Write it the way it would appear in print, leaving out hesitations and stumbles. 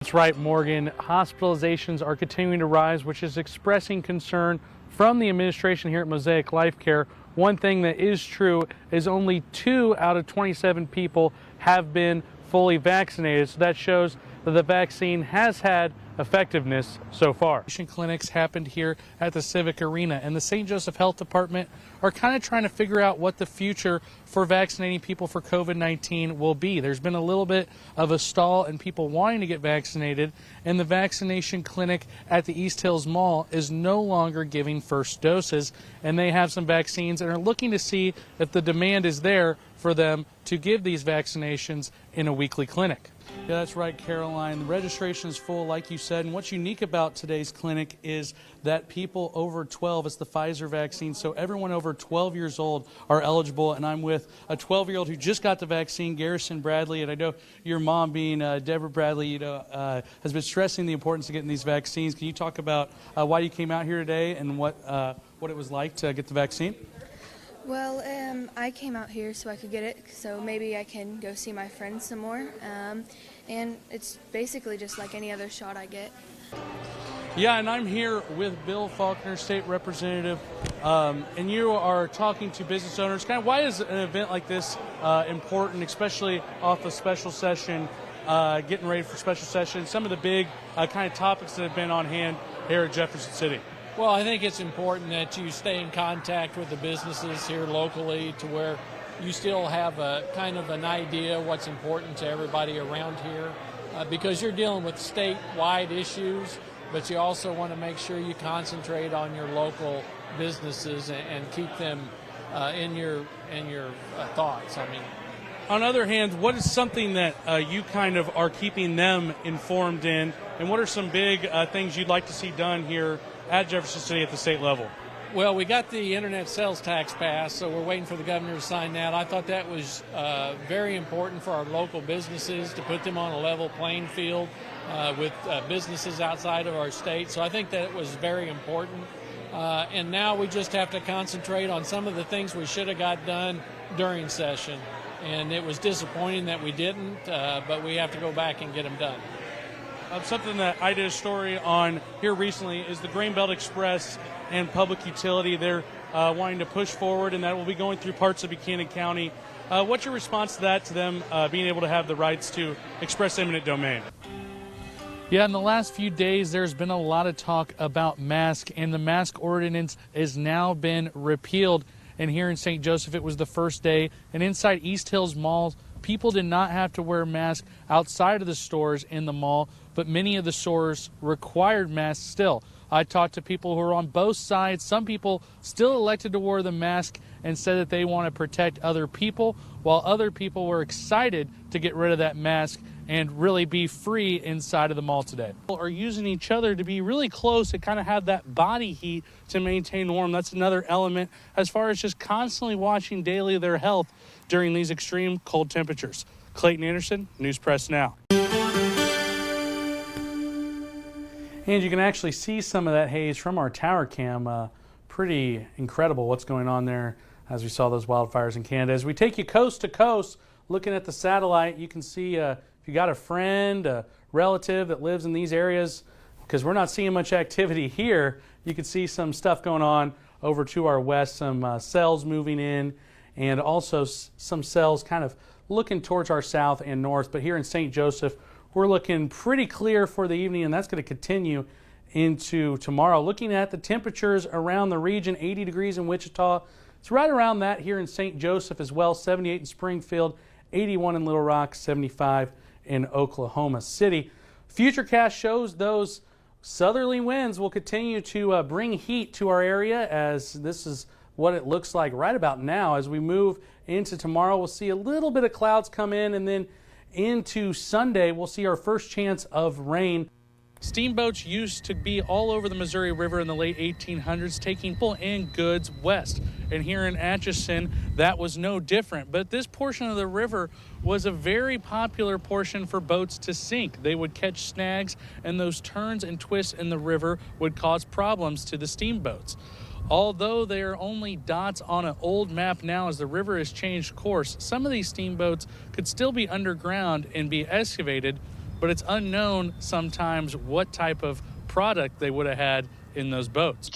That's right, Morgan. Hospitalizations are continuing to rise, which is expressing concern from the administration here at Mosaic Life Care. One thing that is true is only 2 out of 27 people have been fully vaccinated. So that shows that the vaccine has had effectiveness so far. Clinics happened here at the Civic Arena, and the St. Joseph Health Department are kind of trying to figure out what the future for vaccinating people for COVID-19 will be. There's been a little bit of a stall in people wanting to get vaccinated, and the vaccination clinic at the East Hills Mall is no longer giving first doses, and they have some vaccines and are looking to see if the demand is there for them to give these vaccinations in a weekly clinic. Yeah, that's right, Caroline. The registration is full, like you said, and what's unique about today's clinic is that people over 12, it's the Pfizer vaccine, so everyone over 12 years old are eligible, and I'm with a 12-year-old who just got the vaccine, Garrison Bradley, and I know your mom, being Deborah Bradley, has been stressing the importance of getting these vaccines. Can you talk about why you came out here today and what it was like to get the vaccine? Well, I came out here so I could get it, so maybe I can go see my friends some more, and it's basically just like any other shot I get. Yeah, and I'm here with Bill Faulkner, state representative, and you are talking to business owners. Kind of why is an event like this important, especially off a special session, getting ready for special session, some of the big kind of topics that have been on hand here at Jefferson City? Well, I think it's important that you stay in contact with the businesses here locally to where you still have a kind of an idea what's important to everybody around here, because you're dealing with statewide issues, but you also want to make sure you concentrate on your local businesses and keep them in your thoughts. I mean, on the other hand, what is something that you kind of are keeping them informed in, and what are some big things you'd like to see done here at Jefferson City at the state level? Well, we got the internet sales tax passed, so we're waiting for the governor to sign that. I thought that was very important for our local businesses to put them on a level playing field with businesses outside of our state. So I think that was very important. And now we just have to concentrate on some of the things we should have got done during session. And it was disappointing that we didn't, but we have to go back and get them done. Something that I did a story on here recently is the Grain Belt Express and Public Utility. They're wanting to push forward, and that will be going through parts of Buchanan County. What's your response to that, to them being able to have the rights to express eminent domain? Yeah, in the last few days, there's been a lot of talk about masks, and the mask ordinance has now been repealed. And here in St. Joseph, it was the first day, and inside East Hills Mall, people did not have to wear masks outside of the stores in the mall, but many of the stores required masks still. I talked to people who are on both sides. Some people still elected to wear the mask and said that they want to protect other people, while other people were excited to get rid of that mask and really be free inside of the mall today. People are using each other to be really close and kind of have that body heat to maintain warm. That's another element as far as just constantly watching daily their health during these extreme cold temperatures. Clayton Anderson, News Press Now. And you can actually see some of that haze from our tower cam. Pretty incredible what's going on there as we saw those wildfires in Canada. As we take you coast to coast, looking at the satellite, you can see if you got a friend, a relative that lives in these areas, because we're not seeing much activity here, you can see some stuff going on over to our west, some cells moving in, and also some cells kind of looking towards our south and north. But here in St. Joseph, we're looking pretty clear for the evening, and that's going to continue into tomorrow. Looking at the temperatures around the region, 80 degrees in Wichita. It's right around that here in St. Joseph as well, 78 in Springfield, 81 in Little Rock, 75 in Oklahoma City. Futurecast shows those southerly winds will continue to bring heat to our area, as this is what it looks like right about now. As we move into tomorrow, we'll see a little bit of clouds come in, and then into Sunday, we'll see our first chance of rain. Steamboats used to be all over the Missouri River in the late 1800s, taking people and goods west. And here in Atchison, that was no different. But this portion of the river was a very popular portion for boats to sink. They would catch snags, and those turns and twists in the river would cause problems to the steamboats. Although they are only dots on an old map now as the river has changed course, some of these steamboats could still be underground and be excavated but it's unknown sometimes what type of product they would have had in those boats.